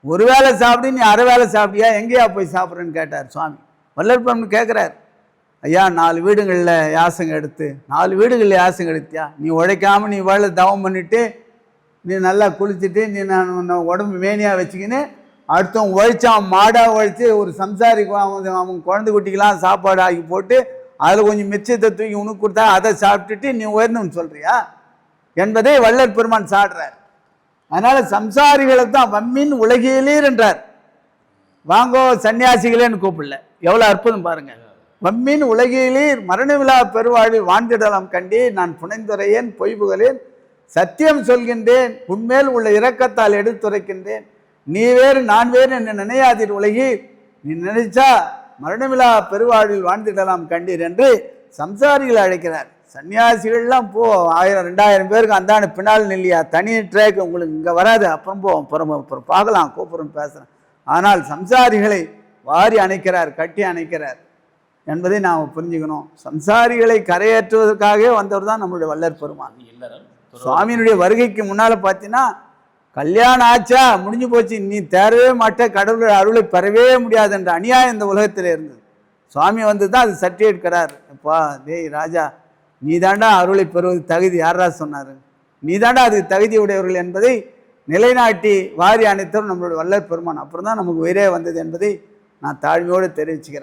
ஒரு வேளை சாப்பிட்டு நீ அரை வேளை சாப்பிட்டியா, எங்கேயா போய் சாப்பிட்றேன்னு கேட்டார் சுவாமி. வள்ளல் பெருமான் கேட்குறார், ஐயா 4 வீடுகளில் யாசகம் எடுத்து 4 வீடுகளில் யாசகம் எடுத்தியா, நீ உழைக்காமல் நீ வேலை தவம் பண்ணிவிட்டு நீ நல்லா குளிச்சுட்டு நீ நான் உடம்பு மேனியாக வச்சுக்கின்னு அடுத்தவன் உழைச்சான் மாடாக உழைச்சி ஒரு சம்சாரிக்கு அவன் குழந்தை குட்டிக்கெலாம் சாப்பாடு ஆக்கி போட்டு அதில் கொஞ்சம் மிச்சத்தை தூக்கி உனக்கு கொடுத்தா அதை சாப்பிட்டுட்டு நீ உயர்ந்தவன் சொல்கிறியா என்பதை வள்ளல் பெருமான் சாடுறார். அதனால் சம்சாரிகளை தான் வம்மின் உலகியலீர் என்றார். வாங்கோ சன்னியாசிகளேன்னு கூப்பிடல. எவ்வளோ அற்புதம் பாருங்கள். வம்மின் உலகியலீர் மரண விழா பெருவாழில் வாழ்ந்திடலாம் கண்டே நான் புனைந்துரையேன் பொய்புகளேன் சத்தியம் சொல்கின்றேன் உன்மேல் உள்ள இரக்கத்தால் எடுத்துரைக்கின்றேன் நீ வேறு நான் வேறு என்ன நினையாதீர் உலகீர் நீ நினைச்சா மரணமில்லா பெருவாழ்வில் வாழ்ந்திடலாம் கண்டீர் என்று சம்சாரிகளை அழைக்கிறார். சன்னியாசிகள்லாம் போ 1000-2000 பேருக்கு அந்தாண்டு பின்னால் நில்லையா, தனி ட்ரேக் உங்களுக்கு இங்கே வராது, அப்புறம் போவோம், அப்புறம் பார்க்கலாம், கூப்பிட்றோம் பேசுகிறேன். ஆனால் சம்சாரிகளை வாரி அணைக்கிறார், கட்டி அணைக்கிறார் என்பதை நாம் புரிஞ்சுக்கணும். சம்சாரிகளை கரையேற்றுவதற்காகவே வந்தவர் தான் நம்மளுடைய வள்ளல் பெருமான். சுவாமியினுடைய வருகைக்கு முன்னால் பார்த்தீங்கன்னா கல்யாணம் ஆச்சா முடிஞ்சு போச்சு, நீ தேரவே மாட்ட, கடவுளுடைய அருளை பெறவே முடியாது என்ற அநியாயம் இந்த உலகத்தில் இருந்தது. சுவாமி வந்து தான் அது சர்டிஃபிகேட் அப்பா டேய் ராஜா நீ தாண்டா அருளை பெறுவது தகுதி, யாரா சொன்னார், நீ தாண்டா அது தகுதி உடையவர்கள் என்பதை நிலைநாட்டி வாரி அனைத்தரும் நம்மளுடைய வள்ளல் பெருமான். அப்புறம் தான் நமக்கு உயிரே வந்தது என்பதை நான் தாழ்மையோடு தெரிவிச்சுக்கிறேன்.